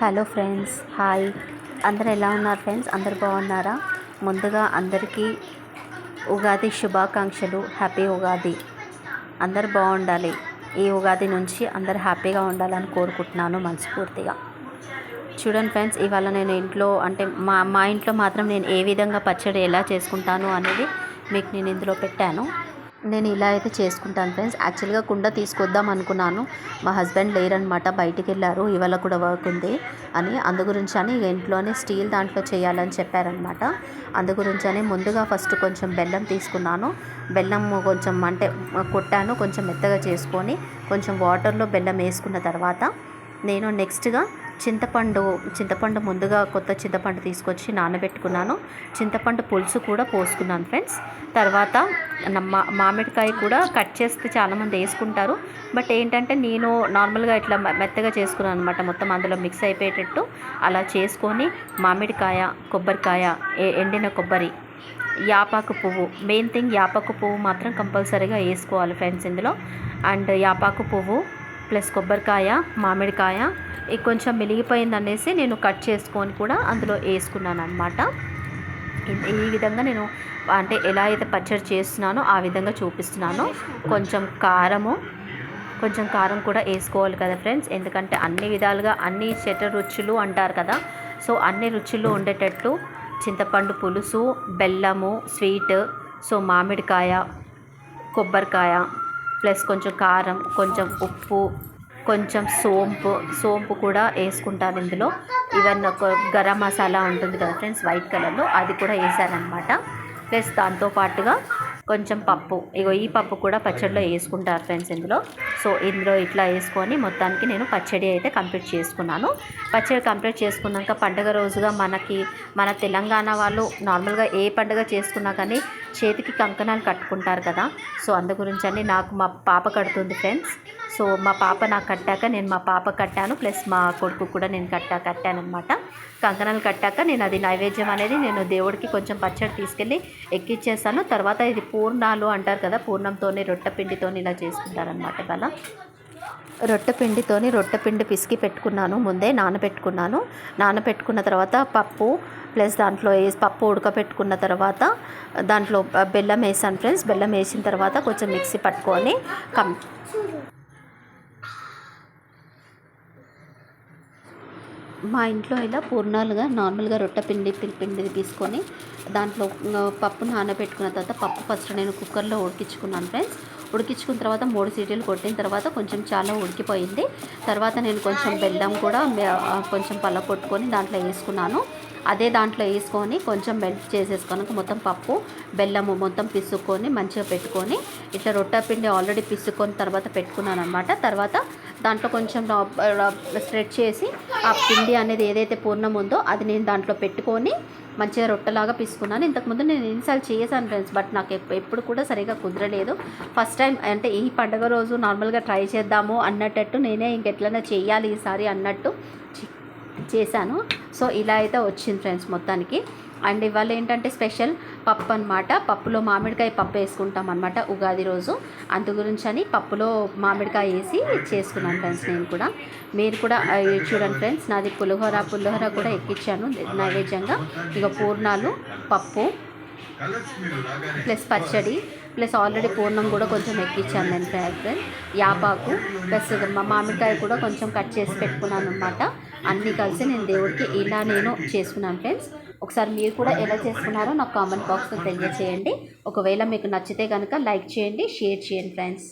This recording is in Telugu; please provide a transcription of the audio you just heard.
Hello friends, hi. అందరు ఎలా ఉన్నారు ఫ్రెండ్స్? అందరు బాగున్నారా? ముందుగా అందరికీ ఉగాది శుభాకాంక్షలు. హ్యాపీ ఉగాది. అందరు బాగుండాలి. ఈ ఉగాది నుంచి అందరు హ్యాపీగా ఉండాలని కోరుకుంటున్నాను మనస్ఫూర్తిగా. చూడండి ఫ్రెండ్స్, ఇవాళ నేను ఇంట్లో అంటే మా ఇంట్లో మాత్రం నేను ఏ విధంగా పచ్చడి ఎలా చేసుకుంటాను అనేది మీకు నేను ఇందులో పెట్టాను. నేను ఇలా అయితే చేసుకుంటాను ఫ్రెండ్స్. యాక్చువల్గా కుండ తీసుకొద్దాం అనుకున్నాను. మా హస్బెండ్ లేరనమాట, బయటికి వెళ్ళారు. ఇవాళ కూడా వర్క్ ఉంది అని, అందుగురించి అని ఇంట్లోనే స్టీల్ దాంట్లో చేయాలని చెప్పారనమాట. అందుగురించి అని ముందుగా ఫస్ట్ కొంచెం బెల్లం తీసుకున్నాను. బెల్లం కొంచెం అంటే కొట్టాను, కొంచెం మెత్తగా చేసుకొని కొంచెం వాటర్లో బెల్లం వేసుకున్న తర్వాత నేను నెక్స్ట్గా చింతపండు ముందుగా కొత్త చింతపండు తీసుకొచ్చి నానబెట్టుకున్నాను. చింతపండు పులుసు కూడా పోసుకున్నాను ఫ్రెండ్స్. తర్వాత మామిడికాయ కూడా కట్ చేస్తే చాలామంది వేసుకుంటారు. బట్ ఏంటంటే నేను నార్మల్గా ఇట్లా మెత్తగా చేసుకున్నాను అనమాట. మొత్తం అందులో మిక్స్ అయిపోయేటట్టు అలా చేసుకొని మామిడికాయ, కొబ్బరికాయ, ఎండిన కొబ్బరి, యాపాకు పువ్వు, మెయిన్ థింగ్ యాపాకు పువ్వు మాత్రం కంపల్సరీగా వేసుకోవాలి ఫ్రెండ్స్ ఇందులో. అండ్ యాపాకు పువ్వు ప్లస్ కొబ్బరికాయ, మామిడికాయ కొంచెం మిలిగిపోయింది అనేసి నేను కట్ చేసుకొని కూడా అందులో వేసుకున్నాను అనమాట. ఈ విధంగా నేను అంటే ఎలా అయితే పచ్చడి చేస్తున్నానో ఆ విధంగా చూపిస్తున్నాను. కొంచెం కారం కూడా వేసుకోవాలి కదా ఫ్రెండ్స్, ఎందుకంటే అన్ని విధాలుగా అన్ని చెట్ల రుచులు అంటారు కదా. సో అన్ని రుచులు ఉండేటట్టు చింతపండు పులుసు, బెల్లము, స్వీట్, సో మామిడికాయ, కొబ్బరికాయ ప్లస్ కొంచెం కారం, కొంచెం ఉప్పు, కొంచెం సోంపు కూడా వేసుకుంటాను ఇందులో. ఈవెన్ ఒక గరం మసాలా ఉంటుంది కదా ఫ్రెండ్స్ వైట్ కలర్లో, అది కూడా వేసానమాట. ప్లస్ దాంతోపాటుగా కొంచెం పప్పు, ఈ పప్పు కూడా పచ్చడిలో వేసుకుంటారు ఫ్రెండ్స్ ఇందులో. సో ఇందులో ఇట్లా వేసుకొని మొత్తానికి నేను పచ్చడి అయితే కంప్లీట్ చేసుకున్నాను. పచ్చడి కంప్లీట్ చేసుకున్నాక పండుగ రోజుగా మన తెలంగాణ వాళ్ళు నార్మల్గా ఏ పండుగ చేసుకున్నా కానీ చేతికి కంకణాలు కట్టుకుంటారు కదా. సో అందు గురించి అని నాకు మా పాప కడుతుంది ఫ్రెండ్స్. సో మా పాప నాకు కట్టాక నేను మా పాప కట్టాను, ప్లస్ మా కొడుకు కూడా నేను కట్టానమాట. కంకణాలు కట్టాక నేను అది నైవేద్యం అనేది నేను దేవుడికి కొంచెం పచ్చడి తీసుకెళ్ళి ఎక్కిచ్చేస్తాను. తర్వాత ఇది పూర్ణాలు అంటారు కదా, పూర్ణంతోని రొట్టెపిండితోని ఇలా చేసుకుంటారనమాట. ఇవాళ రొట్టెపిండి పిసికి పెట్టుకున్నాను, ముందే నానబెట్టుకున్న తర్వాత పప్పు ప్లస్ దాంట్లో పప్పు ఉడకపెట్టుకున్న తర్వాత దాంట్లో బెల్లం వేసాను ఫ్రెండ్స్. బెల్లం వేసిన తర్వాత కొంచెం మిక్సీ పట్టుకొని మా ఇంట్లో ఇలా పూర్ణాలుగా నార్మల్గా రొట్టెపిండి తీసుకొని దాంట్లో పప్పు నానబెట్టుకున్న తర్వాత పప్పు ఫస్ట్ నేను కుక్కర్లో ఉడికించుకున్నాను ఫ్రెండ్స్. ఉడికించుకున్న తర్వాత 3 సీటీలు కొట్టిన తర్వాత కొంచెం చాలా ఉడికిపోయింది. తర్వాత నేను కొంచెం బెల్లం కూడా కొంచెం పలకొట్టుకొని దాంట్లో వేసుకున్నాను. అదే దాంట్లో వేసుకొని కొంచెం మెల్ట్ చేసేసుకొని మొత్తం పప్పు బెల్లము మొత్తం పిసుక్కొని మంచిగా పెట్టుకొని ఇట్లా రొట్టెపిండి ఆల్రెడీ పిసుక్కొని తర్వాత పెట్టుకున్నాను అనమాట. తర్వాత దాంట్లో కొంచెం స్ప్రెడ్ చేసి ఆ పిండి అనేది ఏదైతే పూర్ణం ఉందో అది నేను దాంట్లో పెట్టుకొని మంచిగా రొట్టెలాగా పిసుకున్నాను. ఇంతకుముందు నేను ఎన్నిసార్లు చేశాను ఫ్రెండ్స్, బట్ నాకు ఎప్పుడు కూడా సరిగా కుదరలేదు. ఫస్ట్ టైం అంటే ఈ పండుగ రోజు నార్మల్గా ట్రై చేద్దాము అన్నట్టు నేనే ఇంకెట్లైనా చేయాలి ఈసారి అన్నట్టు చేశాను. సో ఇలా అయితే వచ్చింది ఫ్రెండ్స్ మొత్తానికి. అండ్ ఇవాళ ఏంటంటే స్పెషల్ పప్పు అనమాట. పప్పులో మామిడికాయ పప్పు వేసుకుంటాం అనమాట ఉగాది రోజు. అందు గురించి అని పప్పులో మామిడికాయ వేసి చేసుకున్నాను ఫ్రెండ్స్ నేను కూడా. మీరు కూడా చూడండి ఫ్రెండ్స్, నాది పులిహోర కూడా ఎక్కించాను నైవేద్యంగా. ఇక పూర్ణాలు, పప్పు ప్లస్ పచ్చడి ప్లస్ ఆల్రెడీ పూర్ణం కూడా కొంచెం ఎక్కించాను నేను ఫ్రెండ్స్. యాపాకు ప్లస్ మామిడికాయ కూడా కొంచెం కట్ చేసి పెట్టుకున్నాను అనమాట. అన్నీ కలిసి నేను దేవుడికి ఇలా నేను చేసుకున్నాను ఫ్రెండ్స్. ఒకసారి మీరు కూడా ఎలా చేసుకున్నారో నాకు కామెంట్ బాక్స్లో తెలియజేయండి. ఒకవేళ మీకు నచ్చితే కనుక లైక్ చేయండి, షేర్ చేయండి ఫ్రెండ్స్.